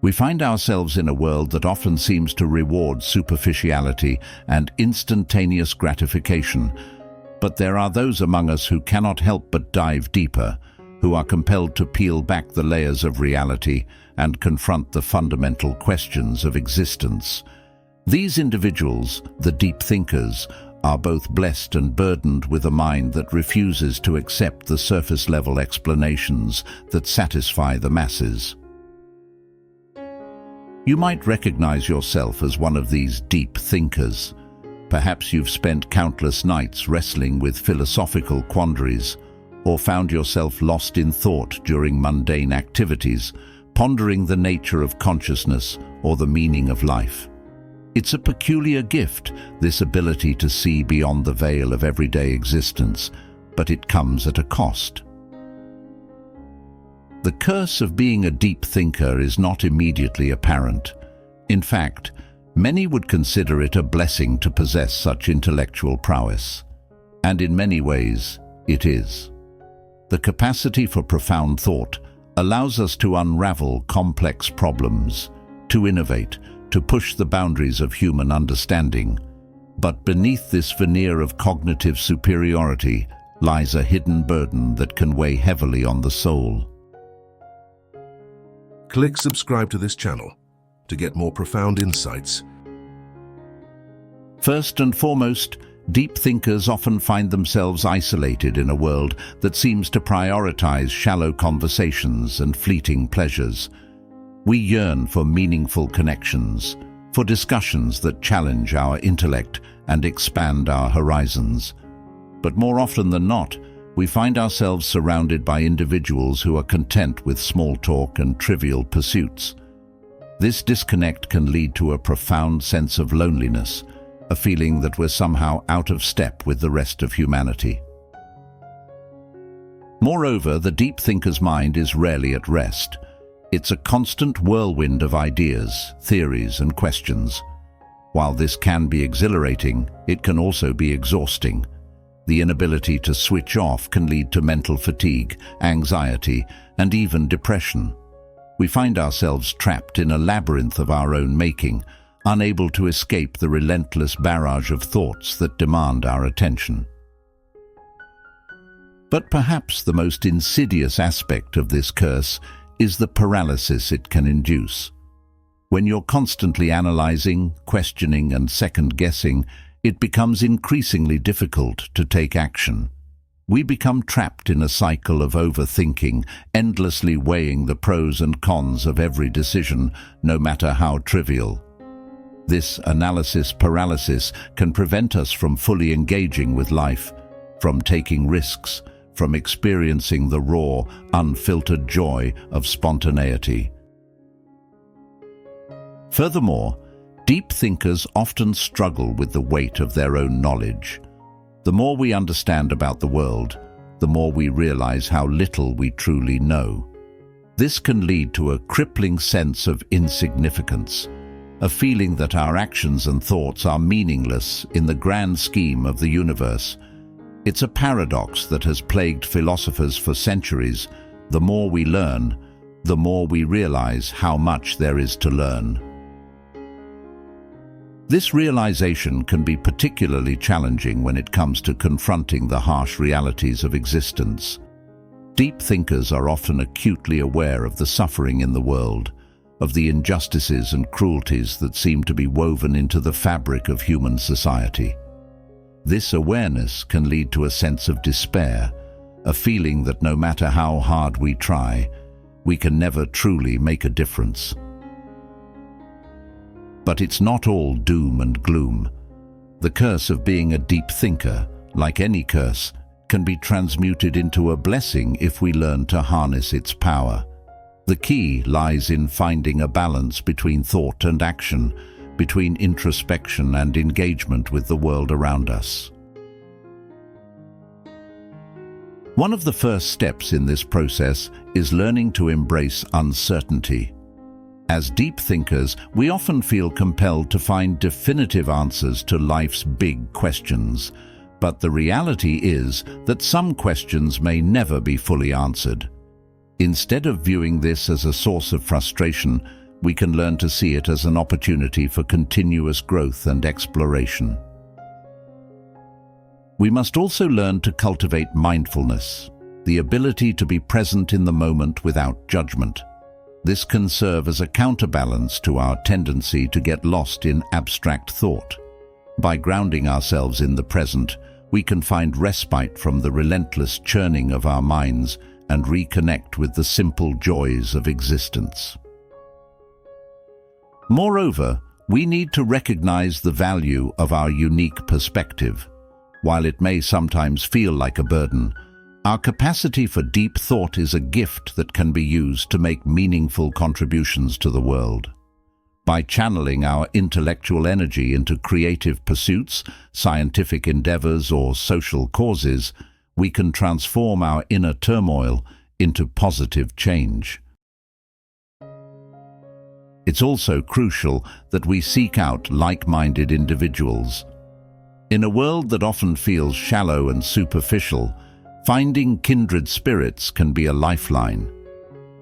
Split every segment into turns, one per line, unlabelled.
We find ourselves in a world that often seems to reward superficiality and instantaneous gratification. But there are those among us who cannot help but dive deeper, who are compelled to peel back the layers of reality and confront the fundamental questions of existence. These individuals, the deep thinkers, are both blessed and burdened with a mind that refuses to accept the surface-level explanations that satisfy the masses. You might recognize yourself as one of these deep thinkers. Perhaps you've spent countless nights wrestling with philosophical quandaries, or found yourself lost in thought during mundane activities, pondering the nature of consciousness or the meaning of life. It's a peculiar gift, this ability to see beyond the veil of everyday existence, but it comes at a cost. The curse of being a deep thinker is not immediately apparent. In fact, many would consider it a blessing to possess such intellectual prowess. And in many ways, it is. The capacity for profound thought allows us to unravel complex problems, to innovate, to push the boundaries of human understanding. But beneath this veneer of cognitive superiority lies a hidden burden that can weigh heavily on the soul.
Click subscribe to this channel to get more profound insights.
First and foremost, deep thinkers often find themselves isolated in a world that seems to prioritize shallow conversations and fleeting pleasures. We yearn for meaningful connections, for discussions that challenge our intellect and expand our horizons. But more often than not, we find ourselves surrounded by individuals who are content with small talk and trivial pursuits. This disconnect can lead to a profound sense of loneliness, a feeling that we're somehow out of step with the rest of humanity. Moreover, the deep thinker's mind is rarely at rest. It's a constant whirlwind of ideas, theories, and questions. While this can be exhilarating, it can also be exhausting. The inability to switch off can lead to mental fatigue, anxiety, and even depression. We find ourselves trapped in a labyrinth of our own making, unable to escape the relentless barrage of thoughts that demand our attention. But perhaps the most insidious aspect of this curse is the paralysis it can induce. When you're constantly analyzing, questioning, and second-guessing, it becomes increasingly difficult to take action. We become trapped in a cycle of overthinking, endlessly weighing the pros and cons of every decision, no matter how trivial. This analysis paralysis can prevent us from fully engaging with life, from taking risks, from experiencing the raw, unfiltered joy of spontaneity. Furthermore, deep thinkers often struggle with the weight of their own knowledge. The more we understand about the world, the more we realize how little we truly know. This can lead to a crippling sense of insignificance, a feeling that our actions and thoughts are meaningless in the grand scheme of the universe. It's a paradox that has plagued philosophers for centuries. The more we learn, the more we realize how much there is to learn. This realization can be particularly challenging when it comes to confronting the harsh realities of existence. Deep thinkers are often acutely aware of the suffering in the world, of the injustices and cruelties that seem to be woven into the fabric of human society. This awareness can lead to a sense of despair, a feeling that no matter how hard we try, we can never truly make a difference. But it's not all doom and gloom. The curse of being a deep thinker, like any curse, can be transmuted into a blessing if we learn to harness its power. The key lies in finding a balance between thought and action, between introspection and engagement with the world around us. One of the first steps in this process is learning to embrace uncertainty. As deep thinkers, we often feel compelled to find definitive answers to life's big questions. But the reality is that some questions may never be fully answered. Instead of viewing this as a source of frustration, we can learn to see it as an opportunity for continuous growth and exploration. We must also learn to cultivate mindfulness, the ability to be present in the moment without judgment. This can serve as a counterbalance to our tendency to get lost in abstract thought. By grounding ourselves in the present, we can find respite from the relentless churning of our minds and reconnect with the simple joys of existence. Moreover, we need to recognize the value of our unique perspective. While it may sometimes feel like a burden, our capacity for deep thought is a gift that can be used to make meaningful contributions to the world. By channeling our intellectual energy into creative pursuits, scientific endeavors, or social causes, we can transform our inner turmoil into positive change. It's also crucial that we seek out like-minded individuals. In a world that often feels shallow and superficial, finding kindred spirits can be a lifeline.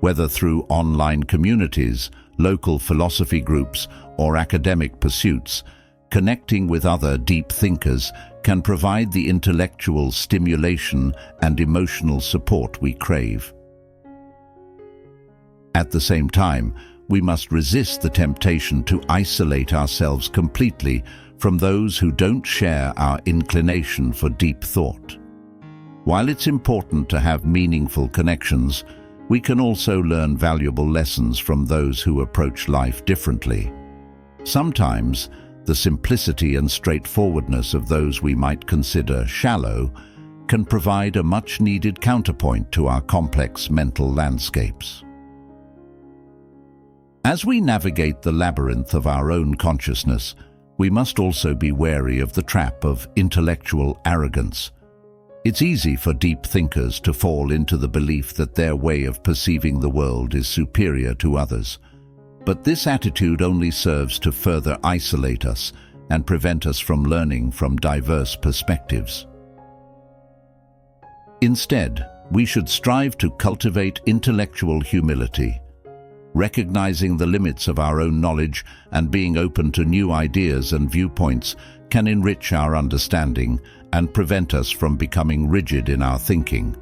Whether through online communities, local philosophy groups, or academic pursuits, connecting with other deep thinkers can provide the intellectual stimulation and emotional support we crave. At the same time, we must resist the temptation to isolate ourselves completely from those who don't share our inclination for deep thought. While it's important to have meaningful connections, we can also learn valuable lessons from those who approach life differently. Sometimes, the simplicity and straightforwardness of those we might consider shallow can provide a much-needed counterpoint to our complex mental landscapes. As we navigate the labyrinth of our own consciousness, we must also be wary of the trap of intellectual arrogance. It's easy for deep thinkers to fall into the belief that their way of perceiving the world is superior to others. But this attitude only serves to further isolate us and prevent us from learning from diverse perspectives. Instead, we should strive to cultivate intellectual humility. Recognizing the limits of our own knowledge and being open to new ideas and viewpoints can enrich our understanding and prevent us from becoming rigid in our thinking.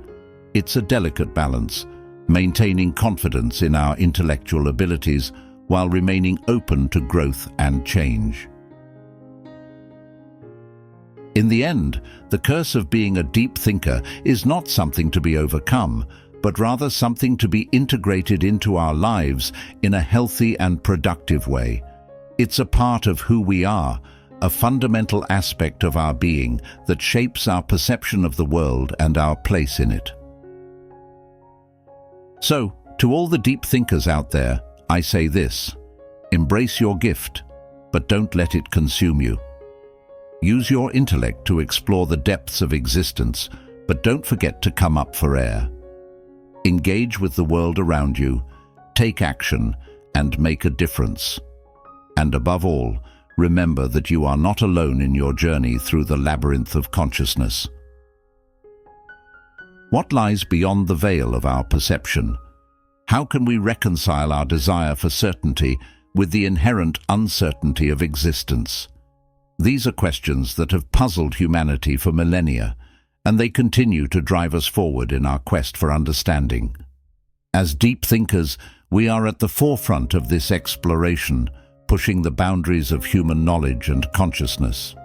It's a delicate balance, maintaining confidence in our intellectual abilities while remaining open to growth and change. In the end, the curse of being a deep thinker is not something to be overcome, but rather something to be integrated into our lives in a healthy and productive way. It's a part of who we are, a fundamental aspect of our being that shapes our perception of the world and our place in it. So, to all the deep thinkers out there, I say this: embrace your gift, but don't let it consume you. Use your intellect to explore the depths of existence, but don't forget to come up for air. Engage with the world around you, take action, and make a difference. And above all, remember that you are not alone in your journey through the labyrinth of consciousness. What lies beyond the veil of our perception? How can we reconcile our desire for certainty with the inherent uncertainty of existence? These are questions that have puzzled humanity for millennia, and they continue to drive us forward in our quest for understanding. As deep thinkers, we are at the forefront of this exploration, pushing the boundaries of human knowledge and consciousness.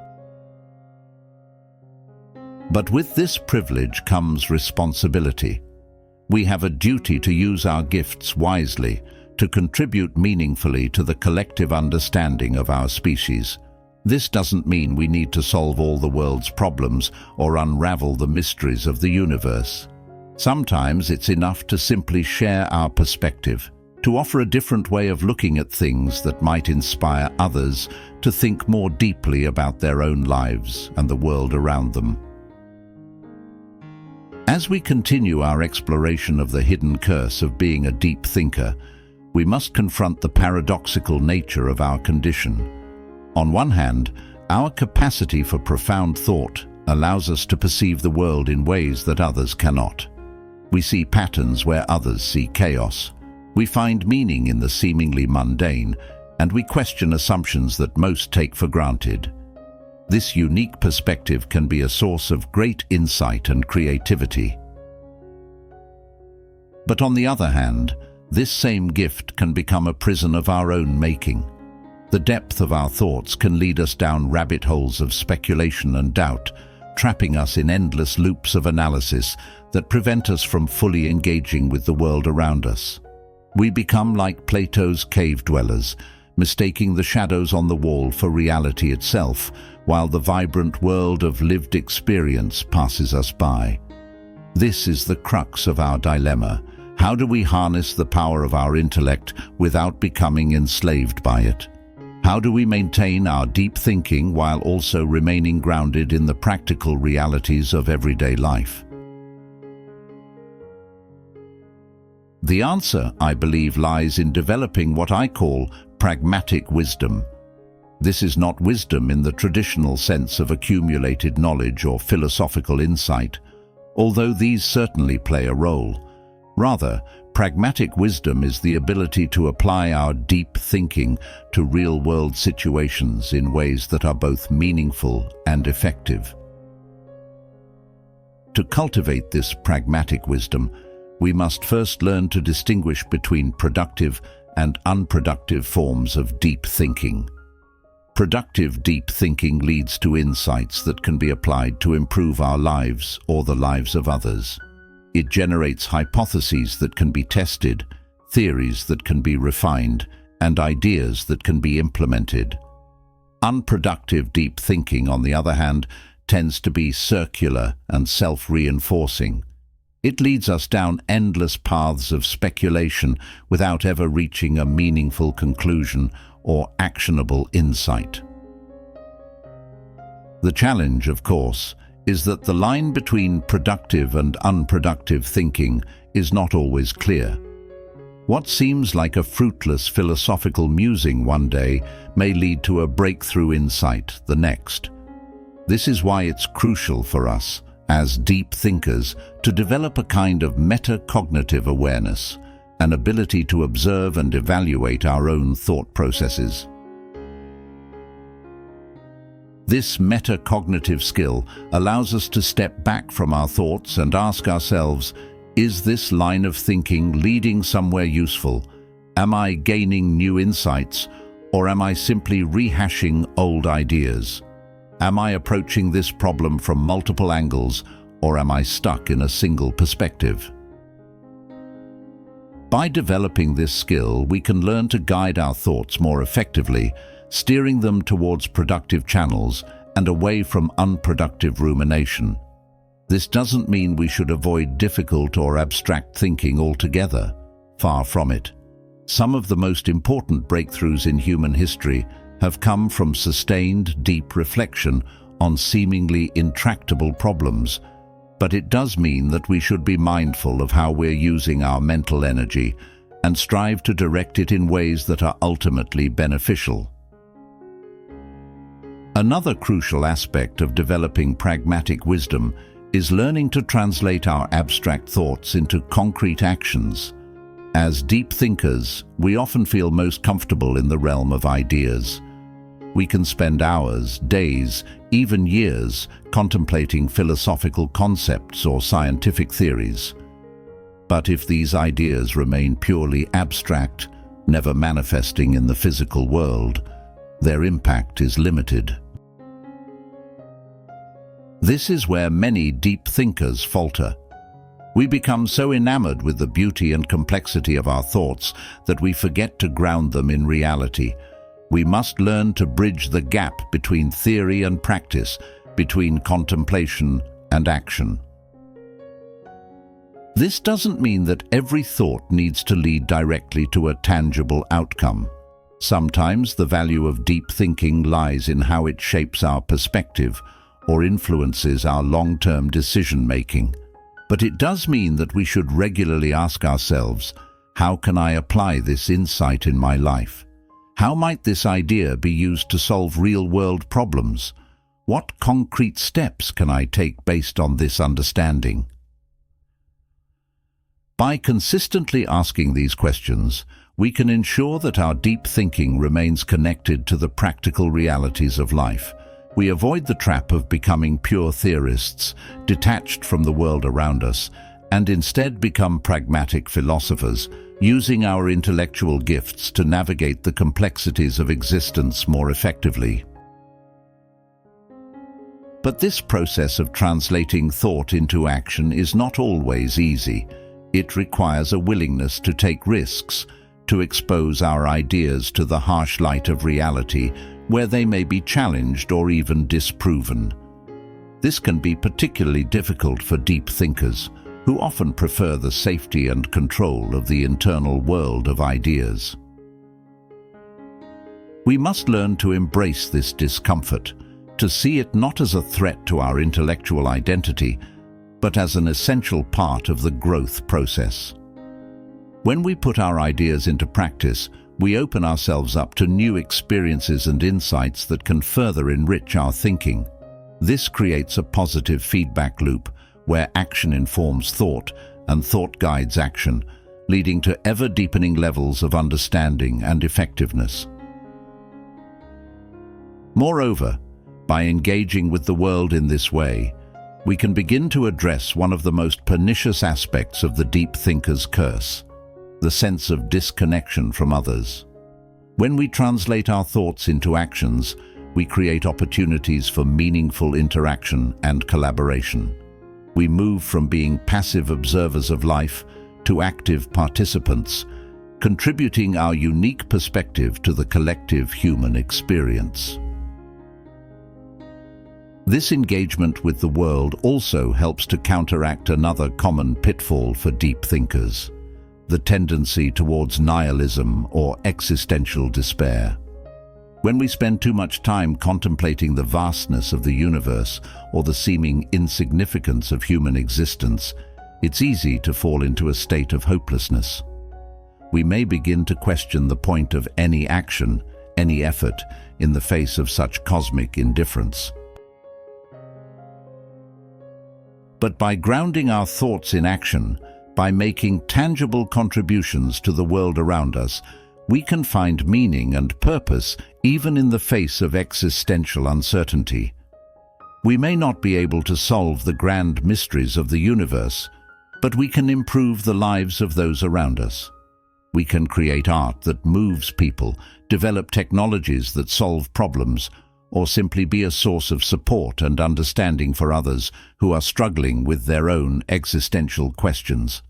But with this privilege comes responsibility. We have a duty to use our gifts wisely, to contribute meaningfully to the collective understanding of our species. This doesn't mean we need to solve all the world's problems or unravel the mysteries of the universe. Sometimes it's enough to simply share our perspective, to offer a different way of looking at things that might inspire others to think more deeply about their own lives and the world around them. As we continue our exploration of the hidden curse of being a deep thinker, we must confront the paradoxical nature of our condition. On one hand, our capacity for profound thought allows us to perceive the world in ways that others cannot. We see patterns where others see chaos. We find meaning in the seemingly mundane, and we question assumptions that most take for granted. This unique perspective can be a source of great insight and creativity. But on the other hand, this same gift can become a prison of our own making. The depth of our thoughts can lead us down rabbit holes of speculation and doubt, trapping us in endless loops of analysis that prevent us from fully engaging with the world around us. We become like Plato's cave dwellers, mistaking the shadows on the wall for reality itself, while the vibrant world of lived experience passes us by. This is the crux of our dilemma. How do we harness the power of our intellect without becoming enslaved by it? How do we maintain our deep thinking while also remaining grounded in the practical realities of everyday life? The answer, I believe, lies in developing what I call pragmatic wisdom. This is not wisdom in the traditional sense of accumulated knowledge or philosophical insight, although these certainly play a role. Rather, pragmatic wisdom is the ability to apply our deep thinking to real-world situations in ways that are both meaningful and effective. To cultivate this pragmatic wisdom, we must first learn to distinguish between productive and unproductive forms of deep thinking. Productive deep thinking leads to insights that can be applied to improve our lives or the lives of others. It generates hypotheses that can be tested, theories that can be refined, and ideas that can be implemented. Unproductive deep thinking, on the other hand, tends to be circular and self-reinforcing. It leads us down endless paths of speculation without ever reaching a meaningful conclusion or actionable insight. The challenge, of course, is that the line between productive and unproductive thinking is not always clear. What seems like a fruitless philosophical musing one day may lead to a breakthrough insight the next. This is why it's crucial for us, as deep thinkers, to develop a kind of metacognitive awareness, an ability to observe and evaluate our own thought processes. This metacognitive skill allows us to step back from our thoughts and ask ourselves, is this line of thinking leading somewhere useful? Am I gaining new insights, or am I simply rehashing old ideas? Am I approaching this problem from multiple angles, or am I stuck in a single perspective? By developing this skill, we can learn to guide our thoughts more effectively, steering them towards productive channels and away from unproductive rumination. This doesn't mean we should avoid difficult or abstract thinking altogether. Far from it. Some of the most important breakthroughs in human history have come from sustained, deep reflection on seemingly intractable problems, but it does mean that we should be mindful of how we're using our mental energy and strive to direct it in ways that are ultimately beneficial. Another crucial aspect of developing pragmatic wisdom is learning to translate our abstract thoughts into concrete actions. As deep thinkers, we often feel most comfortable in the realm of ideas. We can spend hours, days, even years contemplating philosophical concepts or scientific theories. But if these ideas remain purely abstract, never manifesting in the physical world, their impact is limited. This is where many deep thinkers falter. We become so enamored with the beauty and complexity of our thoughts that we forget to ground them in reality. We must learn to bridge the gap between theory and practice, between contemplation and action. This doesn't mean that every thought needs to lead directly to a tangible outcome. Sometimes the value of deep thinking lies in how it shapes our perspective or influences our long-term decision-making. But it does mean that we should regularly ask ourselves, how can I apply this insight in my life? How might this idea be used to solve real-world problems? What concrete steps can I take based on this understanding? By consistently asking these questions, we can ensure that our deep thinking remains connected to the practical realities of life. We avoid the trap of becoming pure theorists, detached from the world around us, and instead become pragmatic philosophers, using our intellectual gifts to navigate the complexities of existence more effectively. But this process of translating thought into action is not always easy. It requires a willingness to take risks, to expose our ideas to the harsh light of reality, where they may be challenged or even disproven. This can be particularly difficult for deep thinkers, who often prefer the safety and control of the internal world of ideas. We must learn to embrace this discomfort, to see it not as a threat to our intellectual identity, but as an essential part of the growth process. When we put our ideas into practice, we open ourselves up to new experiences and insights that can further enrich our thinking. This creates a positive feedback loop where action informs thought and thought guides action, leading to ever-deepening levels of understanding and effectiveness. Moreover, by engaging with the world in this way, we can begin to address one of the most pernicious aspects of the deep thinker's curse: the sense of disconnection from others. When we translate our thoughts into actions, we create opportunities for meaningful interaction and collaboration. We move from being passive observers of life to active participants, contributing our unique perspective to the collective human experience. This engagement with the world also helps to counteract another common pitfall for deep thinkers: the tendency towards nihilism or existential despair. When we spend too much time contemplating the vastness of the universe or the seeming insignificance of human existence, it's easy to fall into a state of hopelessness. We may begin to question the point of any action, any effort, in the face of such cosmic indifference. But by grounding our thoughts in action, by making tangible contributions to the world around us, we can find meaning and purpose even in the face of existential uncertainty. We may not be able to solve the grand mysteries of the universe, but we can improve the lives of those around us. We can create art that moves people, develop technologies that solve problems, or simply be a source of support and understanding for others who are struggling with their own existential questions.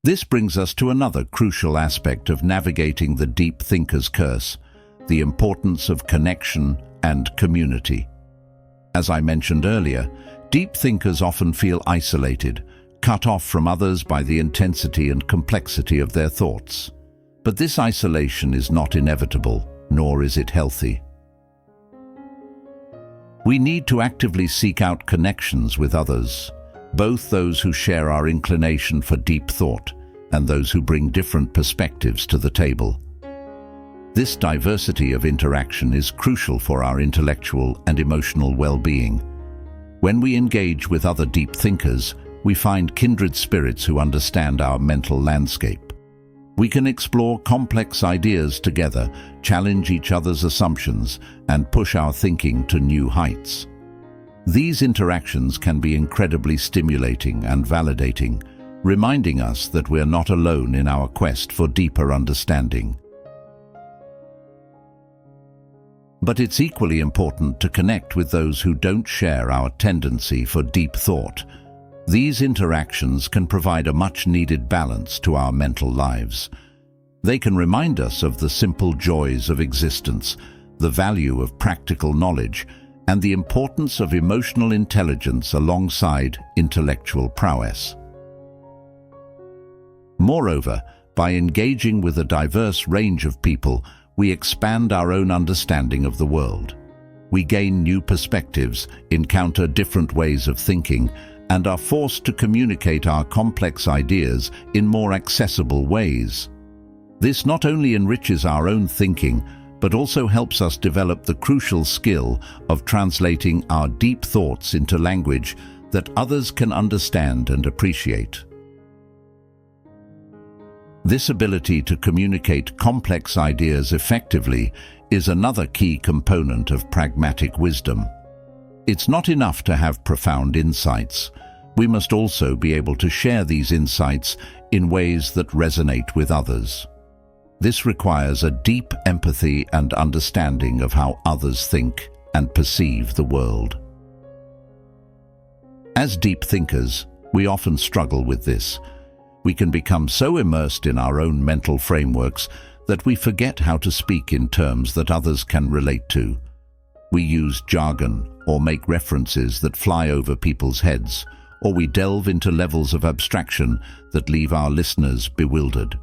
This brings us to another crucial aspect of navigating the deep thinker's curse: the importance of connection and community. As I mentioned earlier, deep thinkers often feel isolated, cut off from others by the intensity and complexity of their thoughts. But this isolation is not inevitable, nor is it healthy. We need to actively seek out connections with others, both those who share our inclination for deep thought and those who bring different perspectives to the table. This diversity of interaction is crucial for our intellectual and emotional well-being. When we engage with other deep thinkers, we find kindred spirits who understand our mental landscape. We can explore complex ideas together, challenge each other's assumptions, and push our thinking to new heights. These interactions can be incredibly stimulating and validating, reminding us that we're not alone in our quest for deeper understanding. But it's equally important to connect with those who don't share our tendency for deep thought. These interactions can provide a much-needed balance to our mental lives. They can remind us of the simple joys of existence, the value of practical knowledge, and the importance of emotional intelligence alongside intellectual prowess. Moreover, by engaging with a diverse range of people, we expand our own understanding of the world. We gain new perspectives, encounter different ways of thinking, and are forced to communicate our complex ideas in more accessible ways. This not only enriches our own thinking, but also helps us develop the crucial skill of translating our deep thoughts into language that others can understand and appreciate. This ability to communicate complex ideas effectively is another key component of pragmatic wisdom. It's not enough to have profound insights. We must also be able to share these insights in ways that resonate with others. This requires a deep empathy and understanding of how others think and perceive the world. As deep thinkers, we often struggle with this. We can become so immersed in our own mental frameworks that we forget how to speak in terms that others can relate to. We use jargon or make references that fly over people's heads, or we delve into levels of abstraction that leave our listeners bewildered.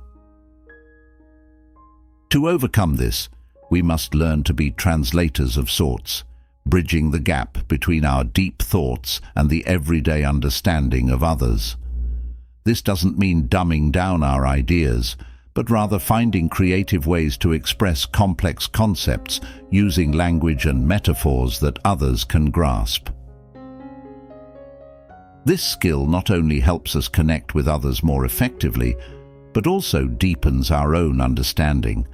To overcome this, we must learn to be translators of sorts, bridging the gap between our deep thoughts and the everyday understanding of others. This doesn't mean dumbing down our ideas, but rather finding creative ways to express complex concepts using language and metaphors that others can grasp. This skill not only helps us connect with others more effectively, but also deepens our own understanding.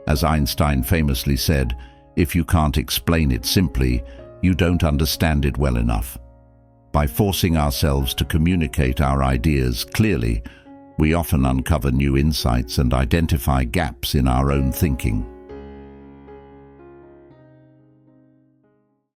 As Einstein famously said, "If you can't explain it simply, you don't understand it well enough." By forcing ourselves to communicate our ideas clearly, we often uncover new insights and identify gaps in our own thinking.